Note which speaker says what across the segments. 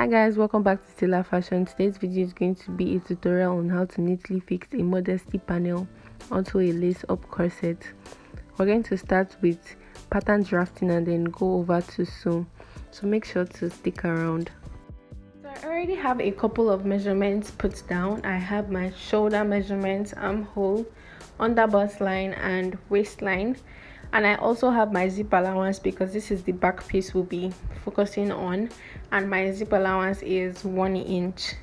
Speaker 1: Hi guys, welcome back to Stella Fashion. Today's video is going to be a tutorial on how to neatly fix a modesty panel onto a lace up corset. We're going to start with pattern drafting and then go over to sew, so make sure to stick around. So I already have a couple of measurements put down. I have my shoulder measurements, armhole, under bust line and waistline, and I also have my zip allowance because this is the back piece we'll be focusing on, and my zip allowance is 1 inch.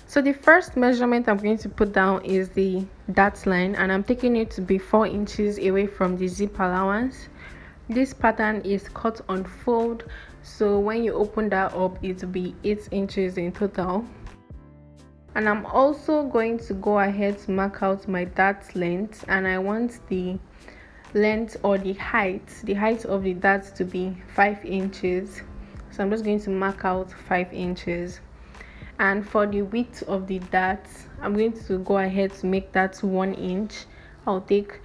Speaker 1: So the first measurement I'm going to put down is the dart line, and I'm taking it to be 4 inches away from the zip allowance. This pattern is cut on fold, so when you open that up it will be 8 inches in total. And I'm also going to go ahead to mark out my dart length, and I want the length or the height of the dart to be 5 inches. So I'm just going to mark out 5 inches. And for the width of the dart, I'm going to go ahead to make that 1 inch. I'll take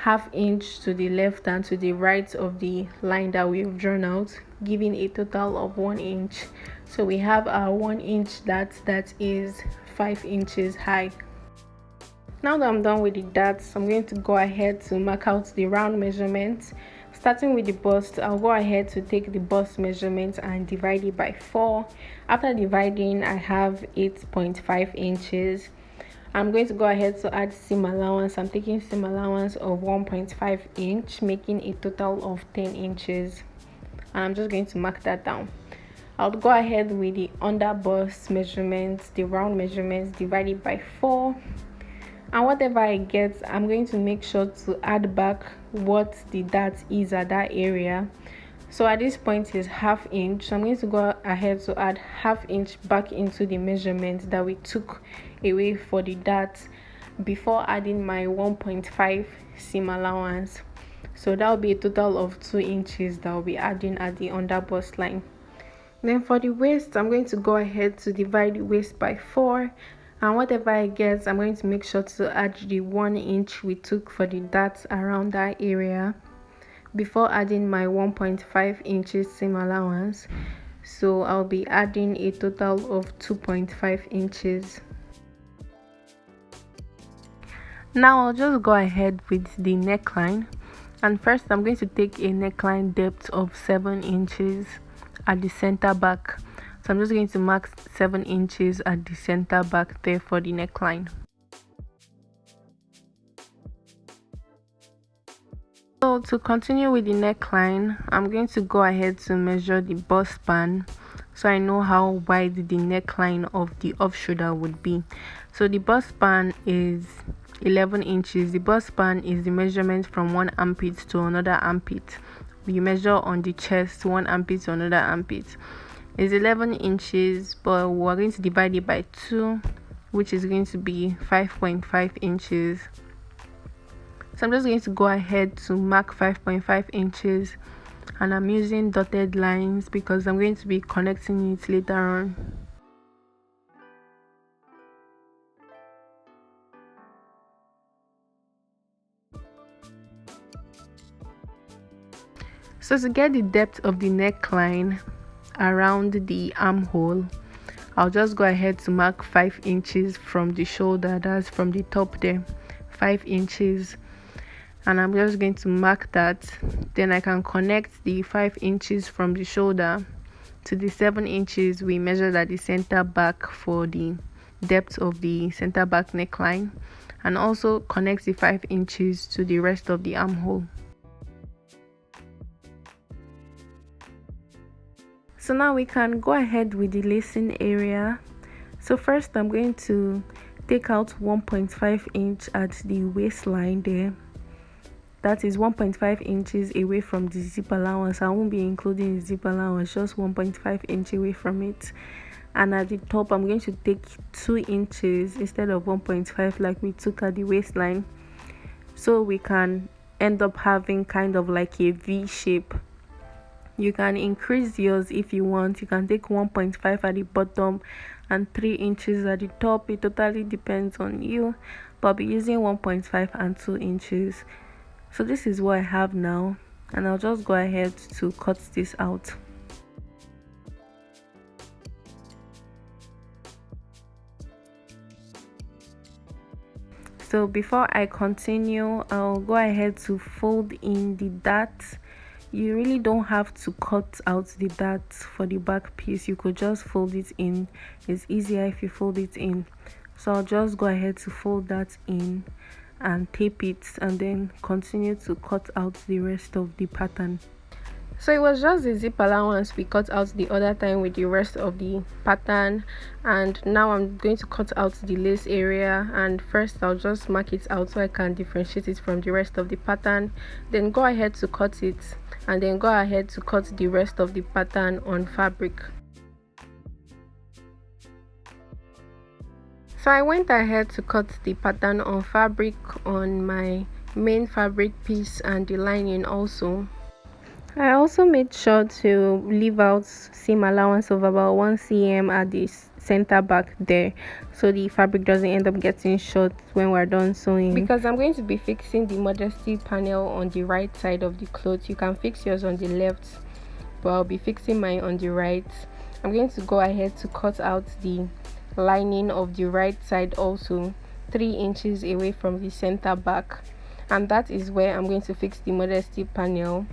Speaker 1: ½ inch to the left and to the right of the line that we've drawn out, giving a total of 1 inch. So we have our 1 inch dart that is 5 inches high. Now that I'm done with the darts, I'm going to go ahead to mark out the round measurements. Starting with the bust, I'll go ahead to take the bust measurement and divide it by 4. After dividing, I have 8.5 inches. I'm going to go ahead to add seam allowance. I'm taking seam allowance of 1.5 inch, making a total of 10 inches. And I'm just going to mark that down. I'll go ahead with the under bust measurements, the round measurements, divided by 4. And whatever I get, I'm going to make sure to add back what the dart is at that area. So at this point is ½ inch, so I'm going to go ahead to add ½ inch back into the measurement that we took away for the dart before adding my 1.5 seam allowance. So that will be a total of 2 inches that I'll be adding at the under bust line. Then for the waist, I'm going to go ahead to divide the waist by 4. And whatever I get, I'm going to make sure to add the 1 inch we took for the darts around that area before adding my 1.5 inches seam allowance. So I'll be adding a total of 2.5 inches. Now I'll just go ahead with the neckline, and first I'm going to take a neckline depth of 7 inches at the center back. So I'm just going to mark 7 inches at the center back there for the neckline. So to continue with the neckline, I'm going to go ahead to measure the bust span so I know how wide the neckline of the off shoulder would be. So the bust span is 11 inches. The bust span is the measurement from one armpit to another armpit. We measure on the chest, one armpit to another armpit. It's 11 inches, but we're going to divide it by 2, which is going to be 5.5 inches. So I'm just going to go ahead to mark 5.5 inches, and I'm using dotted lines because I'm going to be connecting it later on. So to get the depth of the neckline around the armhole, I'll just go ahead to mark 5 inches from the shoulder, that's from the top there, 5 inches, and I'm just going to mark that. Then I can connect the 5 inches from the shoulder to the 7 inches we measured at the center back for the depth of the center back neckline, and also connect the 5 inches to the rest of the armhole. So now we can go ahead with the lacing area. So first I'm going to take out 1.5 inch at the waistline there. That is 1.5 inches away from the zip allowance. I won't be including the zip allowance, just 1.5 inch away from it. And at the top I'm going to take 2 inches instead of 1.5 like we took at the waistline, so we can end up having kind of like a V shape. You can increase yours if you want. You can take 1.5 at the bottom and 3 inches at the top. It totally depends on you, but I'll be using 1.5 and 2 inches. So this is what I have now, and I'll just go ahead to cut this out. So before I continue, I'll go ahead to fold in the dart. You really don't have to cut out the dart for the back piece. You could just fold it in. It's easier if you fold it in. So I'll just go ahead to fold that in and tape it, and then continue to cut out the rest of the pattern. So it was just the zip allowance we cut out the other time with the rest of the pattern, and now I'm going to cut out the lace area. And first I'll just mark it out so I can differentiate it from the rest of the pattern, then go ahead to cut it, and then go ahead to cut the rest of the pattern on fabric. So I went ahead to cut the pattern on fabric on my main fabric piece and the lining also. I also made sure to leave out seam allowance of about 1 cm at the center back there, so the fabric doesn't end up getting short when we're done sewing. Because I'm going to be fixing the Modesty panel on the right side of the cloth. You can fix yours on the left, but I'll be fixing mine on the right. I'm going to go ahead to cut out the lining of the right side also 3 inches away from the center back, and that is where I'm going to fix the Modesty panel.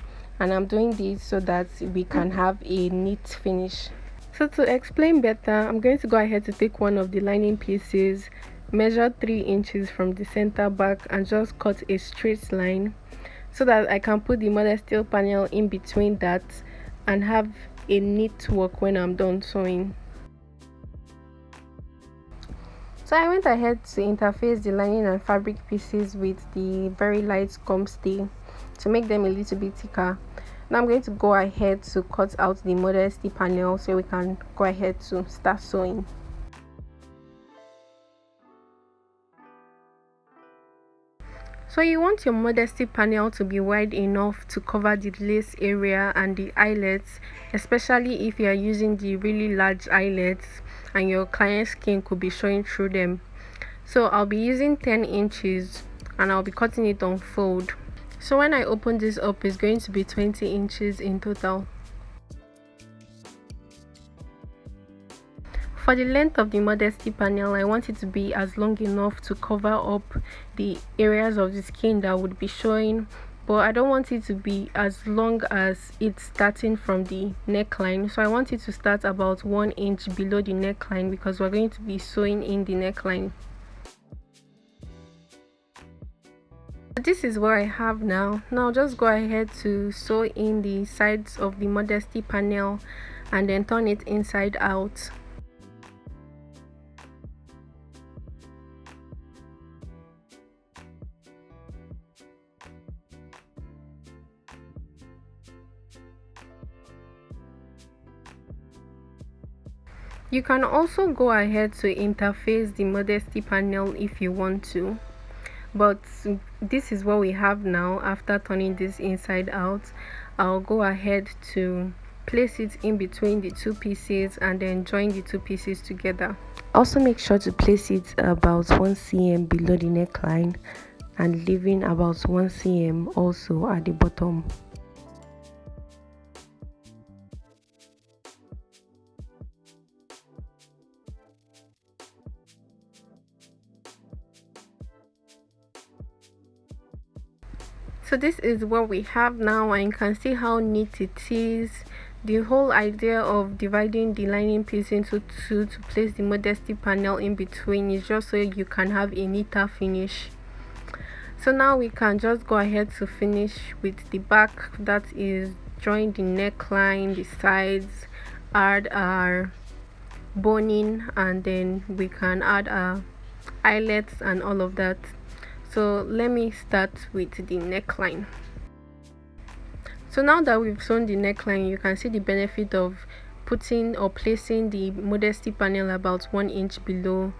Speaker 1: And I'm doing this so that we can have a neat finish. So to explain better, I'm going to go ahead to take one of the lining pieces, measure 3 inches from the center back, and just cut a straight line so that I can put the Modesty panel in between that and have a neat work when I'm done sewing. So I went ahead to interface the lining and fabric pieces with the very light gum stay to make them a little bit thicker. Now I'm going to go ahead to cut out the Modesty panel so we can go ahead to start sewing. So you want your Modesty panel to be wide enough to cover the lace area and the eyelets, especially if you are using the really large eyelets and your client's skin could be showing through them. So I'll be using 10 inches and I'll be cutting it on fold. So when I open this up, it's going to be 20 inches in total. For the length of the Modesty panel, I want it to be as long enough to cover up the areas of the skin that would be showing, but I don't want it to be as long as it's starting from the neckline. So I want it to start about 1 inch below the neckline because we're going to be sewing in the neckline. This is what I have now. Now just go ahead to sew in the sides of the Modesty panel and then turn it inside out. You can also go ahead to interface the Modesty panel if you want to, but this is what we have now. After turning this inside out, I'll go ahead to place it in between the 2 pieces and then join the 2 pieces together. Also make sure to place it about 1 cm below the neckline and leaving about 1 cm also at the bottom. So this is what we have now, and you can see how neat it is. The whole idea of dividing the lining piece into 2 to place the Modesty panel in between is just so you can have a neater finish. So now we can just go ahead to finish with the back, that is join the neckline, the sides, add our boning, and then we can add our eyelets and all of that. So let me start with the neckline. So now that we've sewn the neckline, you can see the benefit of putting or placing the Modesty panel about 1 inch below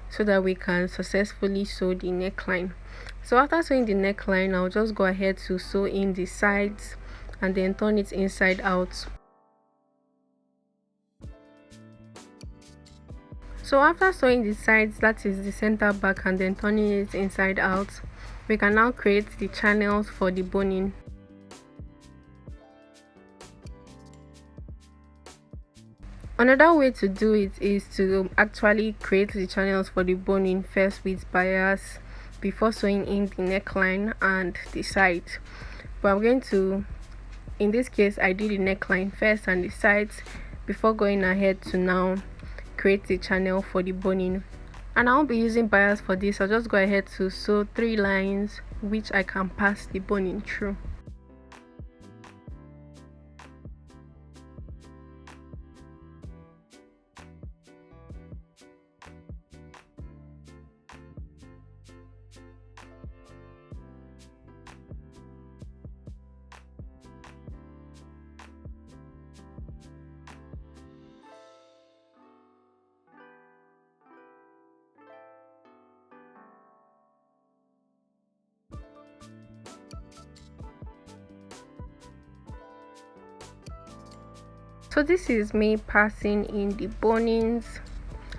Speaker 1: so that we can successfully sew the neckline. So after sewing the neckline, I'll just go ahead to sew in the sides and then turn it inside out. So after sewing the sides, that is the center back, and then turning it inside out, we can now create the channels for the boning. Another way to do it is to actually create the channels for the boning first with bias, before sewing in the neckline and the sides. But I'm going to, in this case, I did the neckline first and the sides before going ahead to now create a channel for the boning. And I won't be using bias for this. I'll just go ahead to sew 3 lines which I can pass the boning through. So this is me passing in the bonings,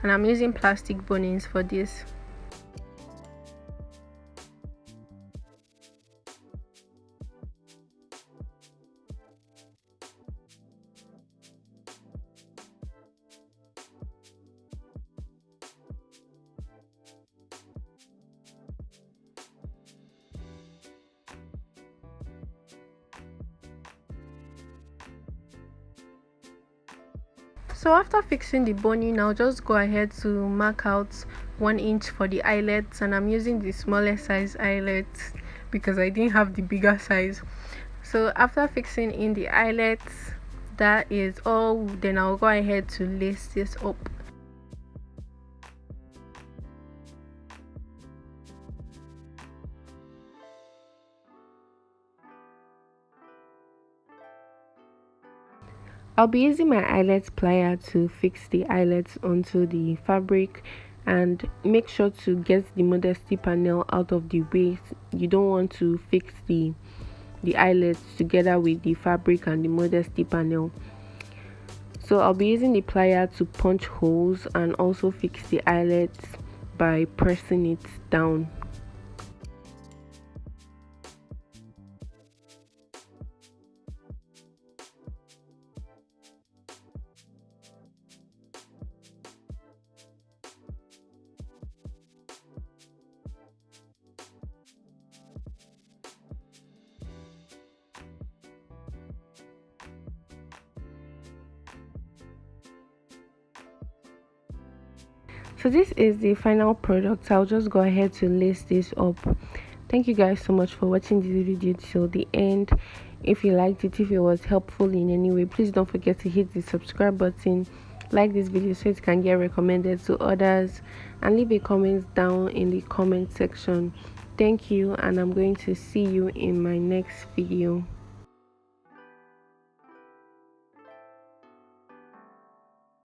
Speaker 1: and I'm using plastic bonings for this. So after fixing the boning, I'll just go ahead to mark out 1 inch for the eyelets, and I'm using the smaller size eyelets because I didn't have the bigger size. So after fixing in the eyelets, that is all. Then I'll go ahead to lace this up. I'll be using my eyelet plier to fix the eyelets onto the fabric, and make sure to get the Modesty panel out of the way. You don't want to fix the eyelets together with the fabric and the Modesty panel. So I'll be using the plier to punch holes and also fix the eyelets by pressing it down. So this is the final product. I'll just go ahead to lace this up. Thank you guys so much for watching this video till the end. If you liked it, if it was helpful in any way, please don't forget to hit the subscribe button, like this video so it can get recommended to others, and leave a comment down in the comment section. Thank you, and I'm going to see you in my next video.